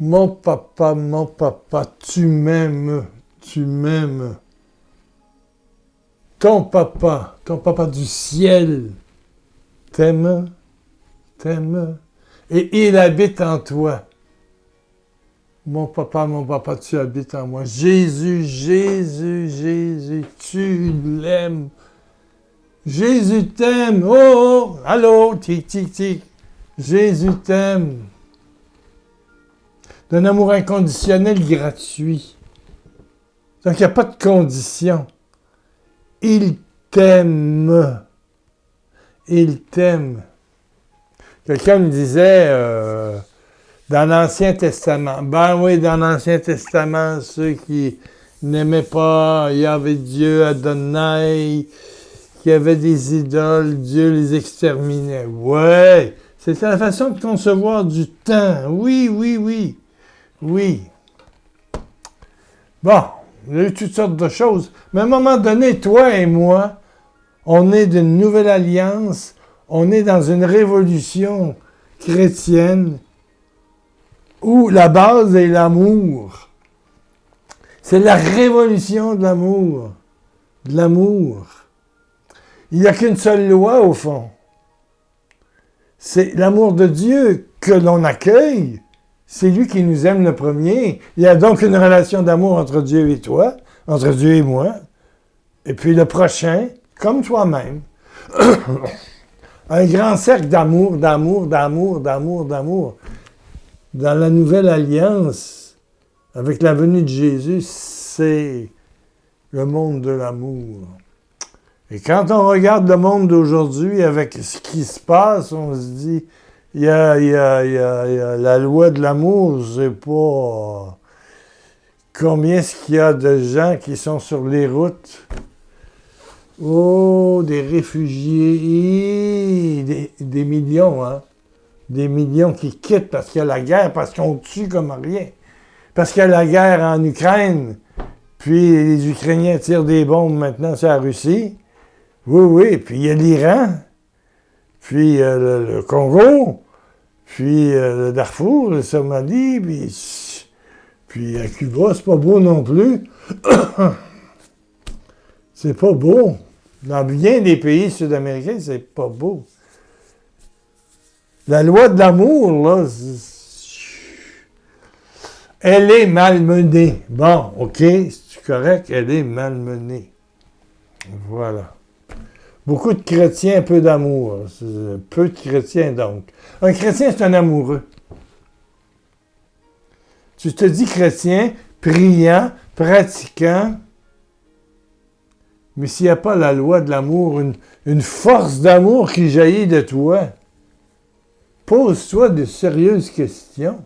mon papa, tu m'aimes, tu m'aimes. Ton papa du ciel, t'aime, t'aime, et il habite en toi. Mon papa, tu habites en moi. Jésus, Jésus, Jésus, tu l'aimes. Jésus t'aime. Oh, oh, allô, tic, tic, tic. Jésus t'aime. D'un amour inconditionnel gratuit. Donc, il n'y a pas de condition. Il t'aime. Il t'aime. Quelqu'un me disait dans l'Ancien Testament, ben oui, dans l'Ancien Testament, ceux qui n'aimaient pas Yahvé Dieu, Adonai, qui avaient des idoles, Dieu les exterminait. Ouais, c'était la façon de concevoir du temps. Oui, oui, oui. Oui. Bon, il y a eu toutes sortes de choses. Mais à un moment donné, toi et moi, on est d'une nouvelle alliance, on est dans une révolution chrétienne où la base est l'amour. C'est la révolution de l'amour. De l'amour. Il n'y a qu'une seule loi, au fond. C'est l'amour de Dieu que l'on accueille. C'est lui qui nous aime le premier. Il y a donc une relation d'amour entre Dieu et toi, entre Dieu et moi, et puis le prochain, comme toi-même. Un grand cercle d'amour, d'amour, d'amour, d'amour, d'amour. Dans la nouvelle alliance, avec la venue de Jésus, c'est le monde de l'amour. Et quand on regarde le monde d'aujourd'hui avec ce qui se passe, on se dit, il y a la loi de l'amour, c'est pas combien est-ce qu'il y a de gens qui sont sur les routes. Oh, des réfugiés, des millions, hein. Des millions qui quittent parce qu'il y a la guerre, parce qu'on tue comme rien. Parce qu'il y a la guerre en Ukraine, puis les Ukrainiens tirent des bombes maintenant sur la Russie. Oui, oui, puis il y a l'Iran, puis le Congo, puis le Darfour, le Somalie, puis à Cuba, c'est pas beau non plus. C'est pas beau. Dans bien des pays sud-américains, c'est pas beau. La loi de l'amour, là, elle est malmenée. Bon, OK, c'est correct, elle est malmenée. Voilà. Beaucoup de chrétiens, peu d'amour. Peu de chrétiens, donc. Un chrétien, c'est un amoureux. Tu te dis chrétien, priant, pratiquant, mais s'il n'y a pas la loi de l'amour, une force d'amour qui jaillit de toi, pose-toi de sérieuses questions.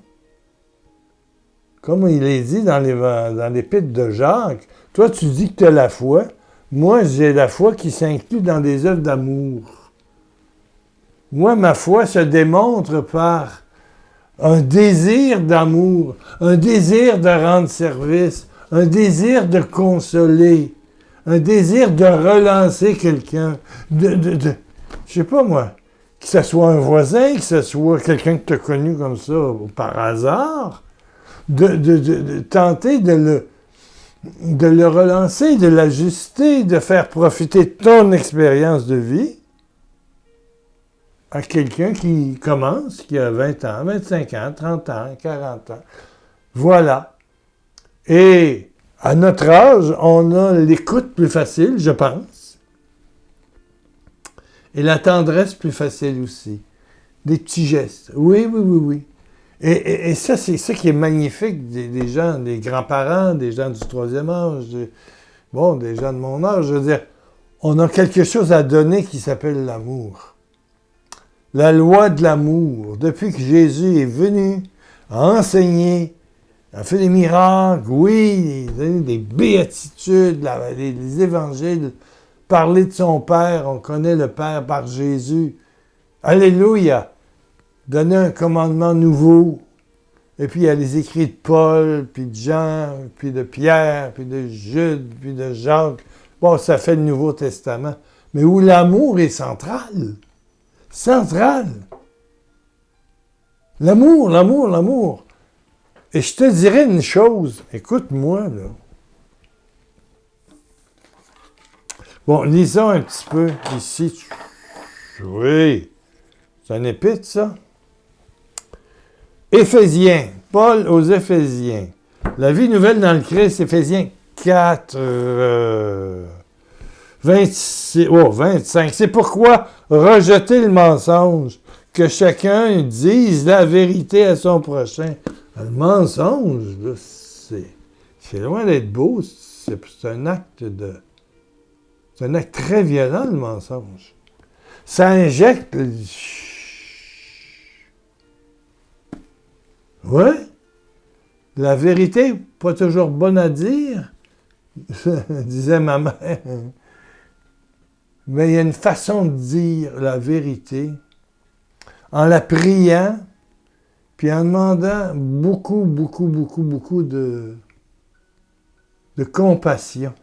Comme il est dit dans l'épître de Jacques, toi, tu dis que tu as la foi. Moi, j'ai la foi qui s'inclut dans des œuvres d'amour. Moi, ma foi se démontre par un désir d'amour, un désir de rendre service, un désir de consoler, un désir de relancer quelqu'un, je sais pas moi, que ce soit un voisin, que ce soit quelqu'un que tu as connu comme ça par hasard, de tenter de le relancer, de l'ajuster, de faire profiter de ton expérience de vie à quelqu'un qui commence, qui a 20 ans, 25 ans, 30 ans, 40 ans. Voilà. Et à notre âge, on a l'écoute plus facile, je pense. Et la tendresse plus facile aussi. Des petits gestes. Oui, oui, oui, oui. Et ça, c'est ça qui est magnifique des gens, des grands-parents, des gens du troisième âge, des gens de mon âge. Je veux dire, on a quelque chose à donner qui s'appelle l'amour. La loi de l'amour. Depuis que Jésus est venu, a enseigné, a fait des miracles, oui, des béatitudes, les évangiles, parler de son Père, on connaît le Père par Jésus. Alléluia! Donner un commandement nouveau. Et puis il y a les écrits de Paul, puis de Jean, puis de Pierre, puis de Jude, puis de Jacques. Bon, ça fait le Nouveau Testament. Mais où l'amour est central. Central. L'amour, l'amour, l'amour. Et je te dirais une chose, écoute-moi, là. Bon, lisons un petit peu ici. Oui, c'est un épître, ça. Éphésiens, Paul aux Éphésiens. La vie nouvelle dans le Christ, Éphésiens 4, 26, 25. C'est pourquoi rejeter le mensonge, que chacun dise la vérité à son prochain. Le mensonge, là, c'est loin d'être beau, c'est un acte de... C'est un acte très violent, le mensonge. Ça injecte... Oui. La vérité, pas toujours bonne à dire, disait ma mère. Mais il y a une façon de dire la vérité en la priant, puis en demandant beaucoup de compassion.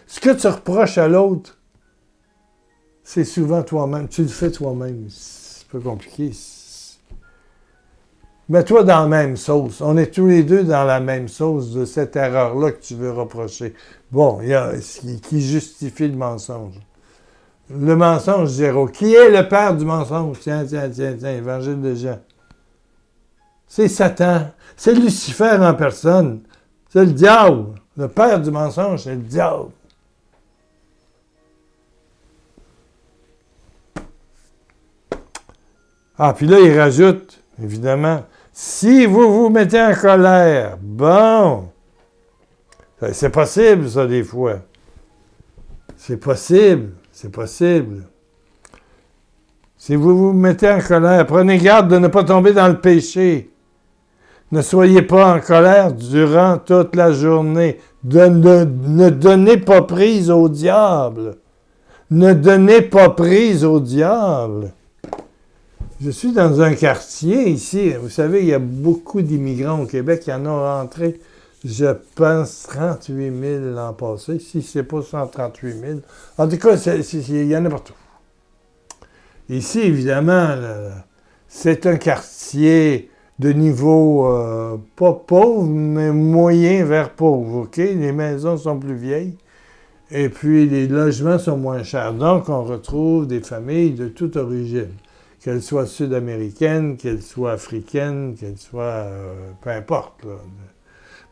Ce que tu reproches à l'autre, c'est souvent toi-même. Tu le fais toi-même. C'est un peu compliqué. Mets-toi dans la même sauce. On est tous les deux dans la même sauce de cette erreur-là que tu veux reprocher. Bon, il y a qui justifie le mensonge. Le mensonge zéro. Qui est le père du mensonge? Tiens, Évangile de Jean. C'est Satan. C'est Lucifer en personne. C'est le diable. Le père du mensonge, c'est le diable. Ah, puis là, il rajoute, évidemment, si vous vous mettez en colère, bon, c'est possible, ça, des fois. C'est possible. Si vous vous mettez en colère, prenez garde de ne pas tomber dans le péché. Ne soyez pas en colère durant toute la journée. Ne donnez pas prise au diable. Ne donnez pas prise au diable. Je suis dans un quartier ici. Vous savez, il y a beaucoup d'immigrants au Québec. Il y en a rentré, je pense, 38 000 l'an passé. Si ce n'est pas 138 000. En tout cas, il y en a partout. Ici, évidemment, c'est un quartier de niveau pas pauvre, mais moyen vers pauvre. OK? Les maisons sont plus vieilles. Et puis, les logements sont moins chers. Donc, on retrouve des familles de toute origine. Qu'elles soient sud-américaines, qu'elles soient africaines, qu'elles soient... peu importe, là,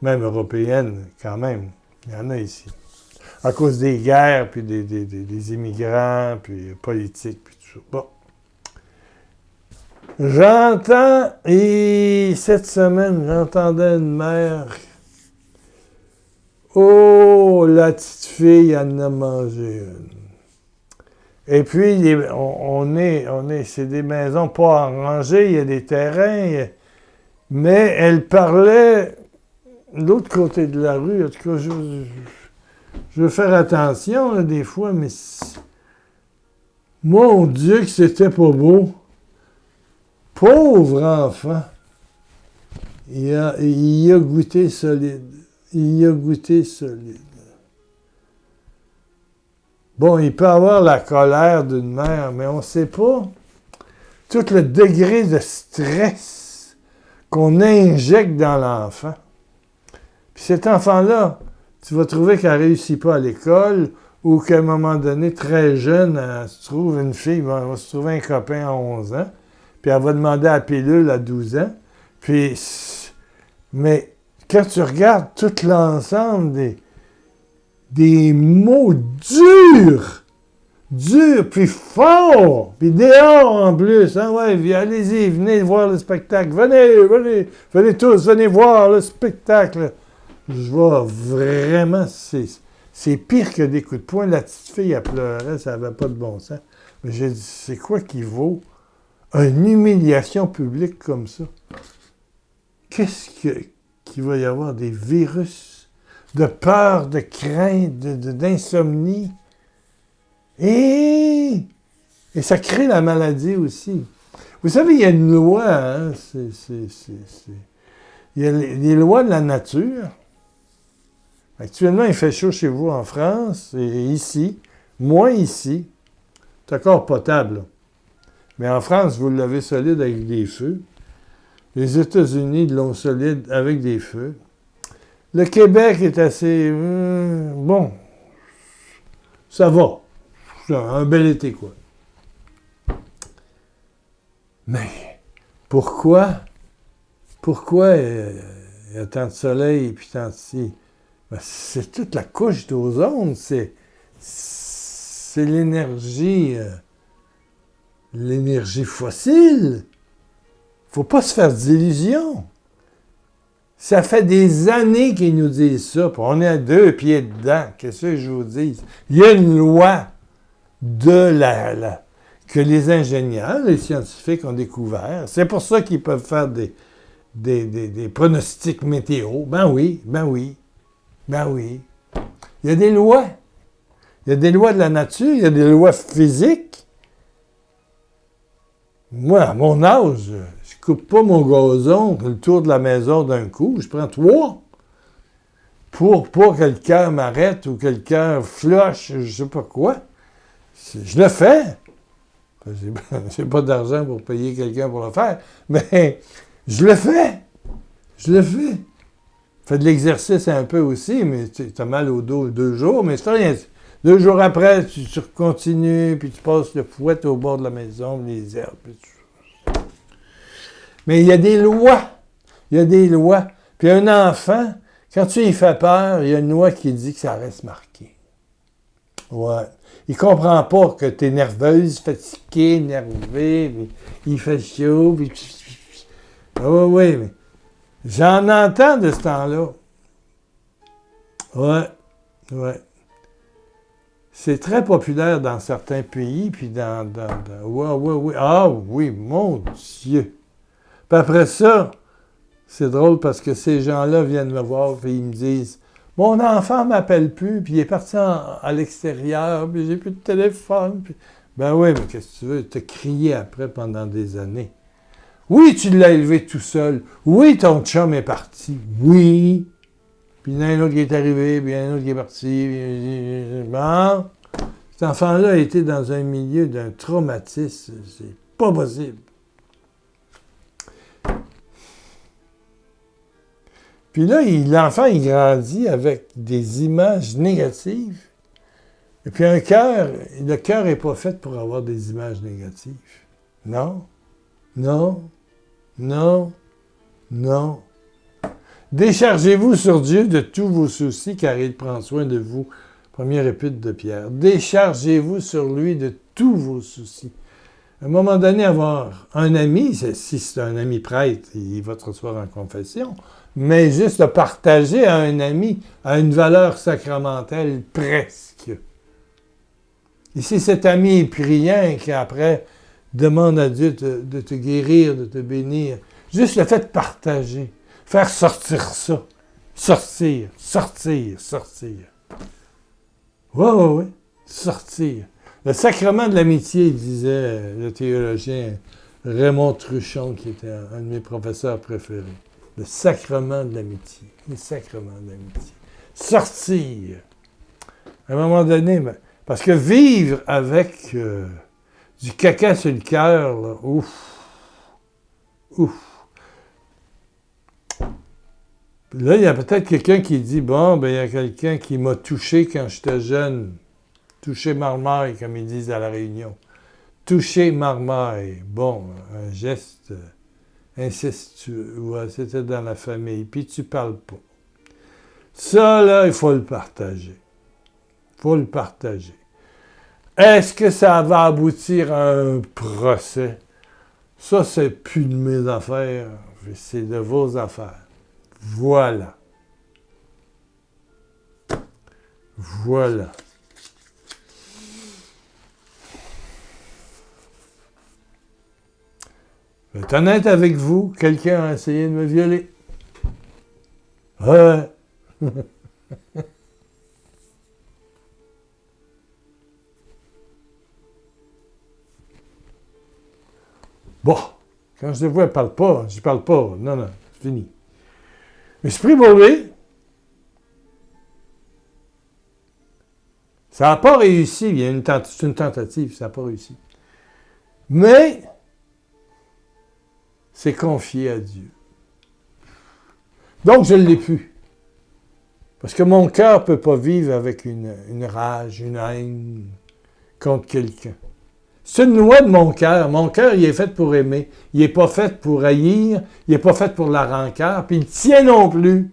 même européennes, quand même. Il y en a ici. À cause des guerres, puis des immigrants, puis politiques, puis tout ça. Bon. J'entends, et cette semaine, j'entendais une mère... Oh, la petite fille en a mangé une. Et puis, c'est des maisons pas arrangées, il y a des terrains, mais elle parlait de l'autre côté de la rue. En tout cas, je veux faire attention, là, des fois, mais mon Dieu que c'était pas beau. Pauvre enfant. Il a goûté solide. Bon, il peut avoir la colère d'une mère, mais on ne sait pas tout le degré de stress qu'on injecte dans l'enfant. Puis cet enfant-là, tu vas trouver qu'elle ne réussit pas à l'école ou qu'à un moment donné, très jeune, elle se trouve une fille, elle va se trouver un copain à 11 ans, puis elle va demander la pilule à 12 ans. Puis, mais quand tu regardes tout l'ensemble des mots durs, puis forts, puis dehors en plus. Hein, ouais, allez-y, venez voir le spectacle. Venez tous, venez voir le spectacle. Je vois vraiment, c'est pire que des coups de poing. La petite fille, elle pleurait, ça n'avait pas de bon sens. Mais j'ai dit, c'est quoi qui vaut une humiliation publique comme ça? Qu'est-ce qu'il va y avoir? Des virus de peur, de crainte, d'insomnie. Et ça crée la maladie aussi. Vous savez, il y a une loi, hein, il y a les lois de la nature. Actuellement, il fait chaud chez vous en France, et ici, moins ici. C'est encore potable. Mais en France, vous l'avez solide avec des feux. Les États-Unis, de l'eau solide avec des feux. Le Québec est assez... bon, ça va. C'est un bel été, quoi. Mais pourquoi il y a tant de soleil et puis tant de ci? Ben, c'est toute la couche d'ozone, c'est l'énergie fossile. Faut pas se faire d'illusions. Ça fait des années qu'ils nous disent ça, puis on est à 2 pieds dedans. Qu'est-ce que je vous dis? Il y a une loi que les ingénieurs, les scientifiques ont découvert. C'est pour ça qu'ils peuvent faire des pronostics météo. Ben oui. Il y a des lois. Il y a des lois de la nature, il y a des lois physiques. Moi, à mon âge, je coupe pas mon gazon le tour de la maison d'un coup. Je prends 3 pour pas que le cœur m'arrête ou que le cœur flush, je sais pas quoi. Je le fais. J'ai pas d'argent pour payer quelqu'un pour le faire, mais je le fais. Fais de l'exercice un peu aussi, mais tu as mal au dos 2 jours, mais c'est rien. 2 jours après, tu continues, puis tu passes le fouet au bord de la maison, les herbes. Mais il y a des lois. Puis un enfant, quand tu lui fais peur, il y a une loi qui dit que ça reste marqué. Ouais. Il comprend pas que tu es nerveuse, fatiguée, énervée, puis il fait chaud, puis... oui, mais j'en entends de ce temps-là. Ouais. C'est très populaire dans certains pays, puis ouais. Ah oui, mon Dieu! Puis après ça, c'est drôle parce que ces gens-là viennent me voir, puis ils me disent « Mon enfant ne m'appelle plus, puis il est parti à l'extérieur, puis j'ai plus de téléphone. » Ben oui, mais qu'est-ce que tu veux? Tu as crié après pendant des années. Oui, tu l'as élevé tout seul. Oui, ton chum est parti. Oui. Puis il y en a un autre qui est arrivé, puis il y en a un autre qui est parti. Bon. Cet enfant-là a été dans un milieu d'un traumatisme. C'est pas possible. Puis là, l'enfant, il grandit avec des images négatives. Et puis le cœur n'est pas fait pour avoir des images négatives. Non. Déchargez-vous sur Dieu de tous vos soucis, car il prend soin de vous. Première épître de Pierre. Déchargez-vous sur lui de tous vos soucis. À un moment donné, avoir un ami, si c'est un ami prêtre, il va te recevoir en confession, mais juste le partager à un ami a une valeur sacramentelle presque. Et si cet ami est priant et qu'après demande à Dieu de te guérir, de te bénir, juste le fait de partager, faire sortir ça, sortir. Oui, sortir. Le sacrement de l'amitié, disait le théologien Raymond Truchon, qui était un de mes professeurs préférés. Le sacrement de l'amitié. Sortir. À un moment donné, parce que vivre avec du caca sur le cœur, là, ouf. Là, il y a peut-être quelqu'un qui dit, bon, il y a quelqu'un qui m'a touché quand j'étais jeune. Toucher marmaille, comme ils disent à La Réunion. Toucher marmaille. Bon, un geste incestueux. Ouais, c'était dans la famille. Puis tu parles pas. Ça, là, il faut le partager. Est-ce que ça va aboutir à un procès? Ça, c'est plus de mes affaires. C'est de vos affaires. Voilà. Je vais être honnête avec vous, quelqu'un a essayé de me violer. Ouais. Bon, quand je le vois, elle parle pas. Je parle pas. Non, c'est fini. Mais je prie pour lui. Ça n'a pas réussi. C'est une tentative, ça n'a pas réussi. Mais c'est confié à Dieu. Donc, je ne l'ai plus. Parce que mon cœur ne peut pas vivre avec une rage, une haine contre quelqu'un. C'est une loi de mon cœur. Mon cœur, il est fait pour aimer. Il n'est pas fait pour haïr. Il n'est pas fait pour la rancœur. Puis il tient non plus.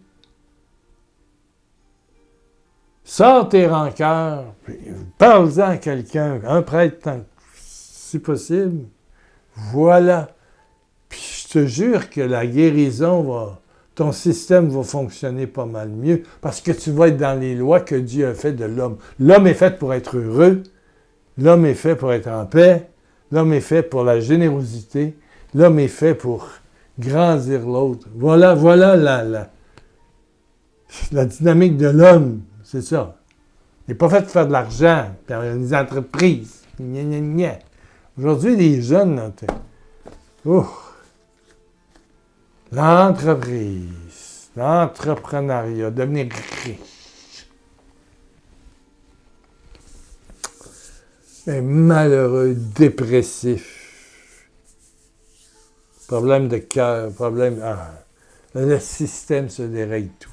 Sors tes rancœurs. Parle-en à quelqu'un. Un prêtre, si possible. Voilà. Puis je te jure que la guérison va... Ton système va fonctionner pas mal mieux parce que tu vas être dans les lois que Dieu a fait de l'homme. L'homme est fait pour être heureux. L'homme est fait pour être en paix. L'homme est fait pour la générosité. L'homme est fait pour grandir l'autre. Voilà la dynamique de l'homme. C'est ça. Il n'est pas fait de faire de l'argent, puis des entreprises. Gna, gna, gna. Aujourd'hui, les jeunes, là, l'entreprise, l'entrepreneuriat, devenir riche. Mais malheureux, dépressif, problème de cœur, le système se dérègle tout.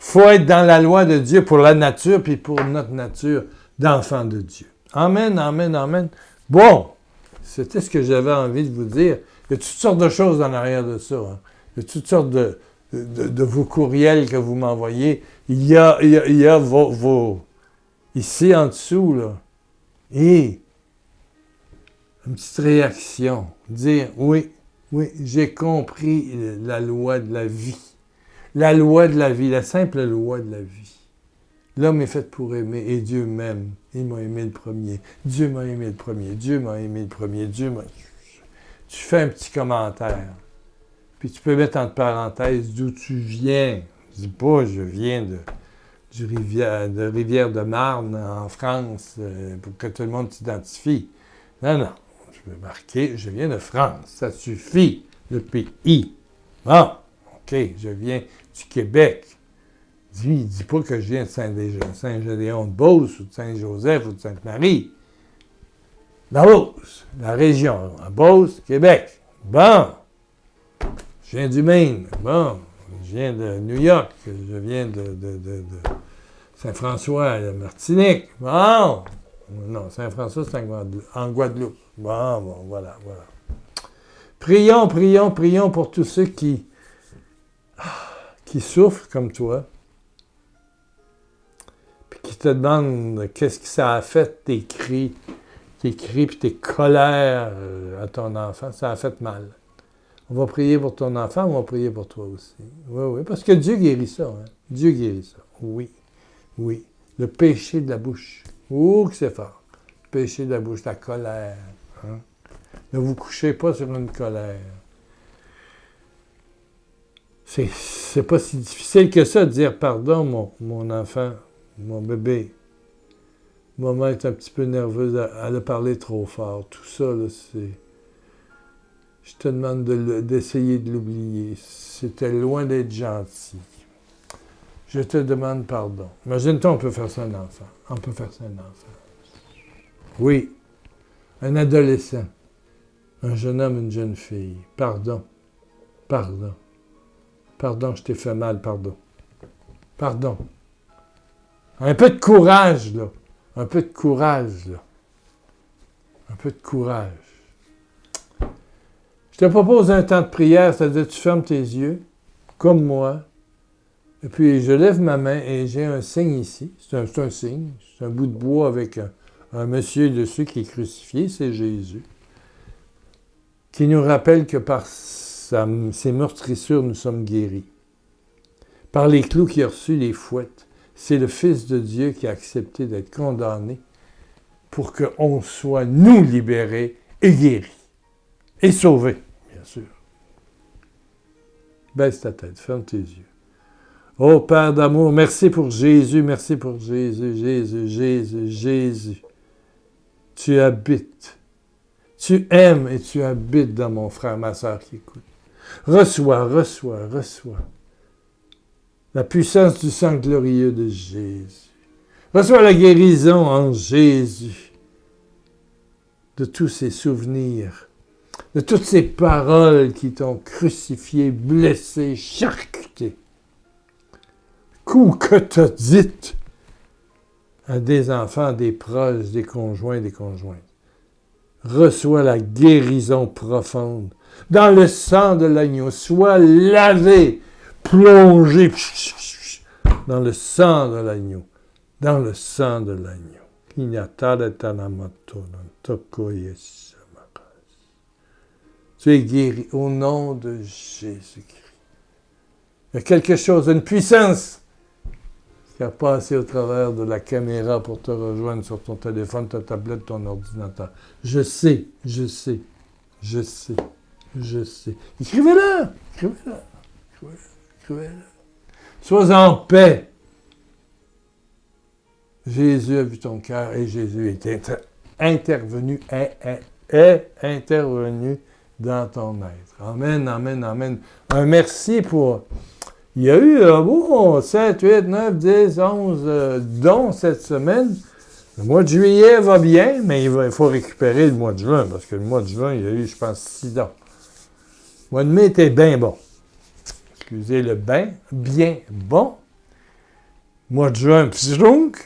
Il faut être dans la loi de Dieu pour la nature, puis pour notre nature d'enfant de Dieu. Amen, amen, amen. Bon, c'était ce que j'avais envie de vous dire. Il y a toutes sortes de choses en arrière de ça. Hein. Il y a toutes sortes de vos courriels que vous m'envoyez. Il y a vos ici en dessous, là. Et une petite réaction. Dire, oui, j'ai compris la loi de la vie. La loi de la vie, la simple loi de la vie. L'homme est fait pour aimer et Dieu m'aime. Il m'a aimé le premier. Dieu m'a aimé le premier. Dieu m'a aimé le premier. Tu fais un petit commentaire. Puis tu peux mettre entre parenthèses d'où tu viens. Je dis pas, je viens de Rivière-de-Marne en France pour que tout le monde s'identifie. Non. Je peux marquer, je viens de France. Ça suffit, le pays. Bon, OK, je viens du Québec. Il dit pas que je viens de Saint-Gédéon-de-Beauce ou de Saint-Joseph ou de Sainte-Marie. La Beauce, la région, la Beauce, Québec. Bon, je viens du Maine. Bon, je viens de New York. Je viens de Saint-François, la Martinique. Bon, non, Saint-François, c'est en Guadeloupe. Bon, voilà. Prions pour tous ceux qui souffrent comme toi. Qui te demande qu'est-ce que ça a fait, tes cris puis tes colères à ton enfant, ça a fait mal. On va prier pour ton enfant, on va prier pour toi aussi. Oui, parce que Dieu guérit ça. Hein? Dieu guérit ça. Oui. Le péché de la bouche. Oh, que c'est fort. Le péché de la bouche, la colère. Hein? Ne vous couchez pas sur une colère. C'est pas si difficile que ça de dire pardon, mon enfant. Mon bébé, maman est un petit peu nerveuse, elle a parlé trop fort. Tout ça, là, c'est... Je te demande d'essayer de l'oublier. C'était loin d'être gentil. Je te demande pardon. Imagine-toi, on peut faire ça à un enfant. Oui, un adolescent, un jeune homme, une jeune fille. Pardon, je t'ai fait mal, pardon. Un peu de courage, là. Un peu de courage. Je te propose un temps de prière, c'est-à-dire tu fermes tes yeux, comme moi, et puis je lève ma main et j'ai un signe ici. C'est un signe, c'est un bout de bois avec un monsieur dessus qui est crucifié, c'est Jésus, qui nous rappelle que par ses meurtrissures, nous sommes guéris. Par les clous qu'il a reçus, les fouettes. C'est le Fils de Dieu qui a accepté d'être condamné pour qu'on soit, nous, libérés et guéris. Et sauvés, bien sûr. Baisse ta tête, ferme tes yeux. Oh, Père d'amour, merci pour Jésus, Jésus. Tu habites. Tu aimes et tu habites dans mon frère, ma sœur qui écoute. Reçois. La puissance du sang glorieux de Jésus. Reçois la guérison en Jésus de tous ces souvenirs de toutes ces paroles qui t'ont crucifié, blessé, charcuté. Coup que t'as dites à des enfants, des proches, des conjoints, des conjointes. Reçois la guérison profonde. Dans le sang de l'agneau, sois lavé, plongé dans le sang de l'agneau. Dans le sang de l'agneau. Tu es guéri au nom de Jésus-Christ. Il y a quelque chose, une puissance qui a passé au travers de la caméra pour te rejoindre sur ton téléphone, ta tablette, ton ordinateur. Je sais. Écrivez-le. Sois en paix. Jésus a vu ton cœur et Jésus est intervenu dans ton être. Amen. Un merci pour... Il y a eu 7, 8, 9, 10, 11 dons cette semaine. Le mois de juillet va bien, mais il faut récupérer le mois de juin, parce que le mois de juin, il y a eu, je pense, 6 dons. Le mois de mai était bien bon. Excusez le bien bon. Le mois de juin, p'srounk,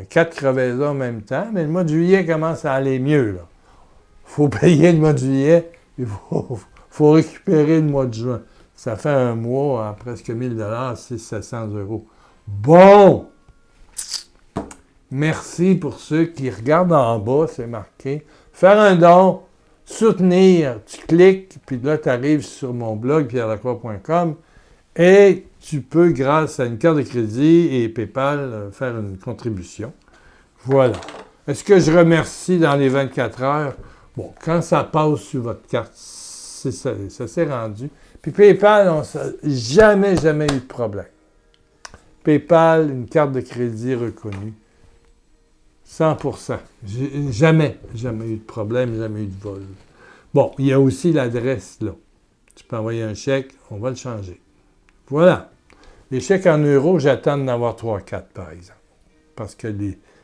4 crevaisons en même temps, mais le mois de juillet commence à aller mieux, là. Il faut payer le mois de juillet, il faut récupérer le mois de juin. Ça fait un mois à presque 1 000 $, c'est 700 €. Bon! Merci pour ceux qui regardent en bas, c'est marqué. Faire un don, soutenir, tu cliques, puis là, tu arrives sur mon blog, pierrelacroix.com, et tu peux, grâce à une carte de crédit et PayPal, faire une contribution. Voilà. Est-ce que je remercie dans les 24 heures? Bon, quand ça passe sur votre carte, ça s'est rendu. Puis PayPal, jamais eu de problème. PayPal, une carte de crédit reconnue. 100%. Jamais eu de problème, jamais eu de vol. Bon, il y a aussi l'adresse là. Tu peux envoyer un chèque, on va le changer. Voilà. Les chèques en euros, j'attends d'en avoir 3-4, par exemple. Parce que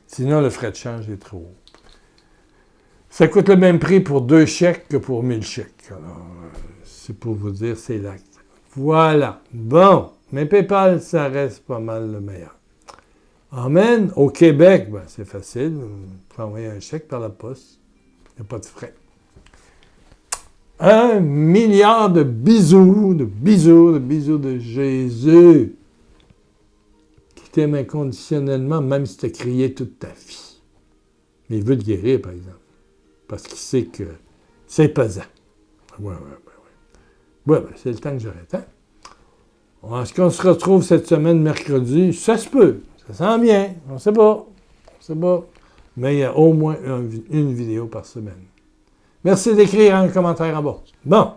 sinon, le frais de change est trop haut. Ça coûte le même prix pour 2 chèques que pour 1000 chèques. Alors, c'est pour vous dire, c'est l'acte. Voilà. Bon. Mais PayPal, ça reste pas mal le meilleur. Amen. Au Québec, c'est facile. Vous pouvez envoyer un chèque par la poste. Il n'y a pas de frais. 1 milliard de bisous de Jésus, qui t'aime inconditionnellement, même si tu as crié toute ta vie. Mais il veut te guérir, par exemple, parce qu'il sait que c'est pesant. Ouais, c'est le temps que j'arrête. Hein? Est-ce qu'on se retrouve cette semaine, mercredi? Ça se peut. Ça sent bien. On ne sait pas. Mais il y a au moins une vidéo par semaine. Merci d'écrire un commentaire en bas. Bon.